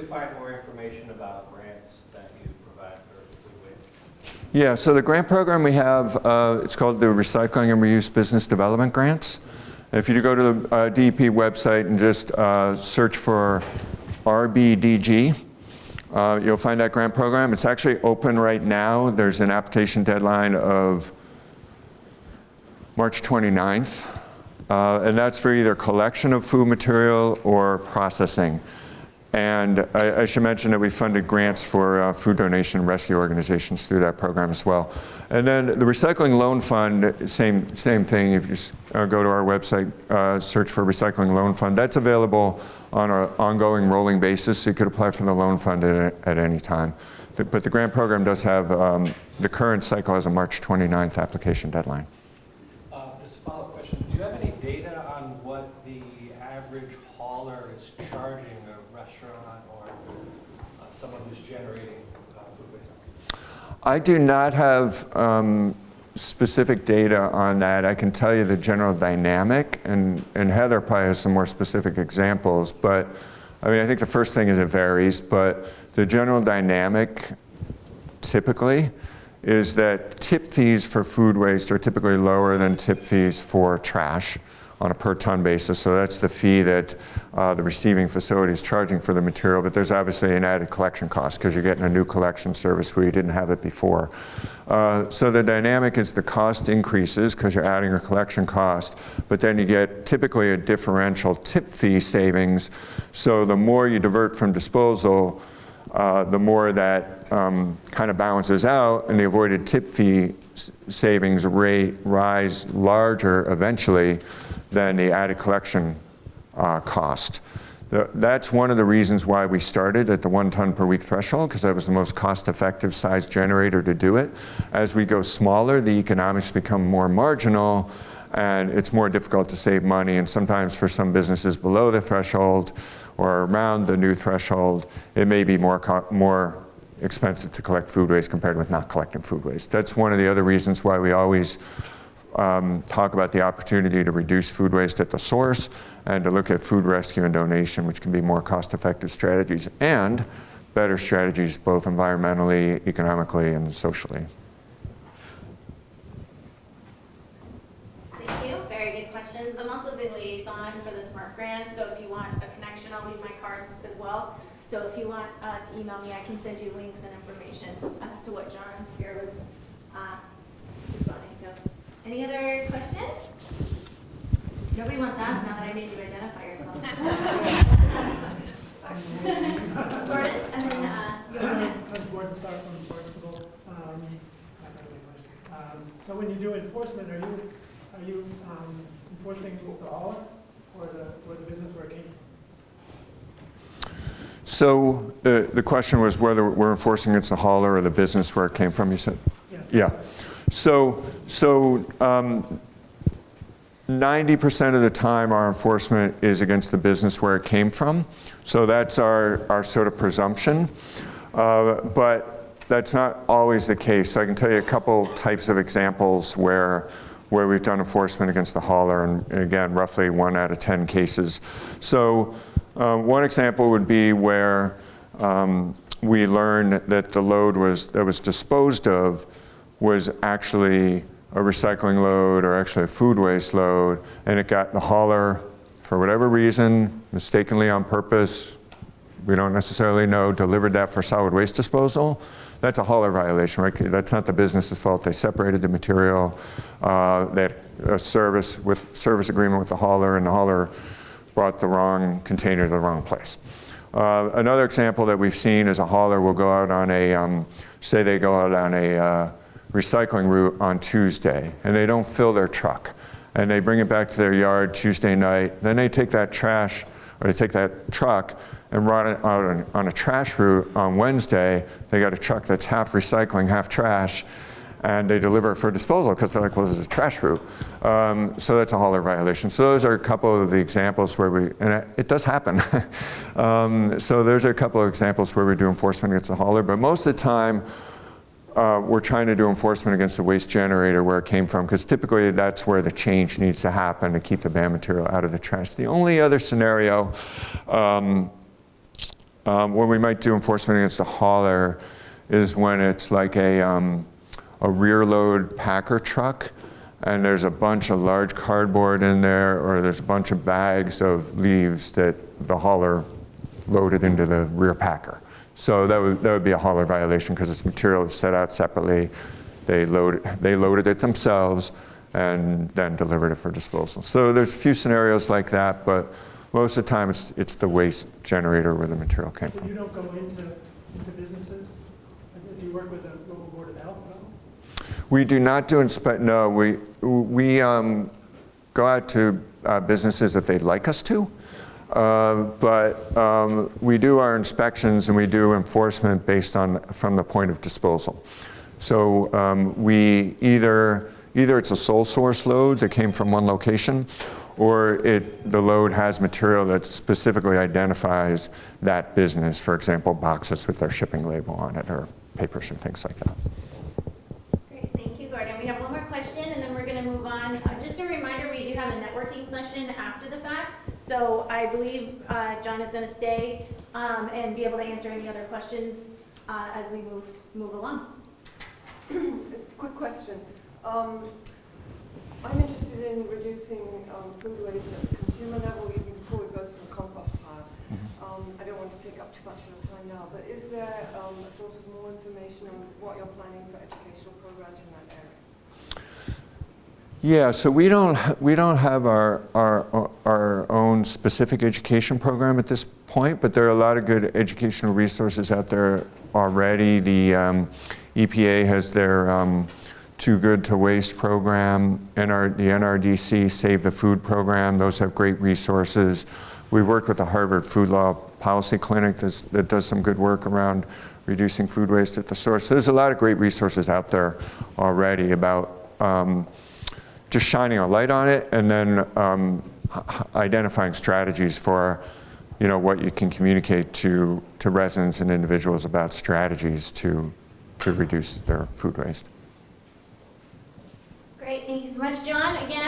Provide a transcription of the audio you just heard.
find more information about grants that you provide for food waste? Yeah, so the grant program we have, it's called the Recycling and Reuse Business Development Grants. If you go to the DEP website and just search for RBDG, you'll find that grant program. It's actually open right now. There's an application deadline of March 29th. And that's for either collection of food material or processing. And I should mention that we funded grants for food donation and rescue organizations through that program as well. And then the Recycling Loan Fund, same thing. If you go to our website, search for Recycling Loan Fund, that's available on an ongoing rolling basis, so you could apply for the loan fund at any time. But the grant program does have, the current cycle has a March 29th application deadline. Just a follow-up question. Do you have any data on what the average hauler is charging a restaurant or someone who's generating food waste? I do not have specific data on that. I can tell you the general dynamic, and Heather probably has some more specific examples, but I mean, I think the first thing is it varies, but the general dynamic typically is that tip fees for food waste are typically lower than tip fees for trash on a per ton basis. So that's the fee that the receiving facility is charging for the material, but there's obviously an added collection cost because you're getting a new collection service where you didn't have it before. So the dynamic is the cost increases because you're adding a collection cost, but then you get typically a differential tip fee savings. So the more you divert from disposal, the more that kind of balances out, and the avoided tip fee savings rate rise larger eventually than the added collection cost. That's one of the reasons why we started at the 1 ton per week threshold, because that was the most cost-effective size generator to do it. As we go smaller, the economics become more marginal, and it's more difficult to save money, and sometimes for some businesses below the threshold or around the new threshold, it may be more expensive to collect food waste compared with not collecting food waste. That's one of the other reasons why we always talk about the opportunity to reduce food waste at the source and to look at food rescue and donation, which can be more cost-effective strategies and better strategies both environmentally, economically, and socially. Thank you. Very good questions. I'm also the liaison for the SMART grant, so if you want a connection, I'll leave my cards as well. So if you want to email me, I can send you links and information as to what John here was responding to. Any other questions? Nobody wants to ask now that I made you identify yourself. Gordon, and then Gordon Starr from Barnstable. So when you do enforcement, are you enforcing the hauler or the business where it came from? So the question was whether we're enforcing against the hauler or the business where it came from, you said? Yeah. So 90% of the time our enforcement is against the business where it came from. So that's our sort of presumption. But that's not always the case. So I can tell you a couple types of examples where we've done enforcement against the hauler, and again, roughly 1 out of 10 cases. So one example would be where we learned that the load that was disposed of was actually a recycling load or actually a food waste load, and it got the hauler, for whatever reason, mistakenly on purpose, we don't necessarily know, delivered that for solid waste disposal. That's a hauler violation, right? That's not the business's fault. They separated the material. They had a service agreement with the hauler, and the hauler brought the wrong container to the wrong place. Another example that we've seen is a hauler will go out on a, say they go out on a recycling route on Tuesday, and they don't fill their truck, and they bring it back to their yard Tuesday night. Then they take that trash, or they take that truck and run it out on a trash route on Wednesday. They got a truck that's half recycling, half trash, and they deliver it for disposal because they're like, well, this is a trash route. So that's a hauler violation. So those are a couple of the examples where and it does happen. So there's a couple of examples where we do enforcement against the hauler, but most of the time, we're trying to do enforcement against the waste generator where it came from, because typically that's where the change needs to happen to keep the banned material out of the trash. The only other scenario where we might do enforcement against a hauler is when it's like a rear load packer truck and there's a bunch of large cardboard in there, or there's a bunch of bags of leaves that the hauler loaded into the rear packer. So that would be a hauler violation because this material is set out separately. They loaded it themselves and then delivered it for disposal. So there's a few scenarios like that, but most of the time it's the waste generator where the material came So from. you don't go into businesses? Do you work with the local board of health at all? We do not do no, we go out to businesses if they'd like us to, but we do our inspections and we do enforcement based on from the point of disposal. So we either it's a sole source load that came from one location, or the load has material that specifically identifies that business, for example, boxes with their shipping label on it, or papers and things like that. Great, thank you, Gordon. We have one more question, and then we're going to move on. Just a reminder, we do have a networking session after the fact, so I believe John is going to stay and be able to answer any other questions as we move along. Quick question. I'm interested in reducing food waste at the consumer level even before it goes to the compost pile. I don't want to take up too much of your time now, but is there a source of more information on what you're planning for educational programs in that area? Yeah, so we don't have our own specific education program at this point, but there are a lot of good educational resources out there already. The EPA has their Too Good to Waste program, the NRDC Save the Food program. Those have great resources. We've worked with the Harvard Food Law Policy Clinic that does some good work around reducing food waste at the source. So there's a lot of great resources out there already about just shining a light on it, and then identifying strategies for what you can communicate to residents and individuals about strategies to reduce their food waste. Great, thank you so much, John. Again,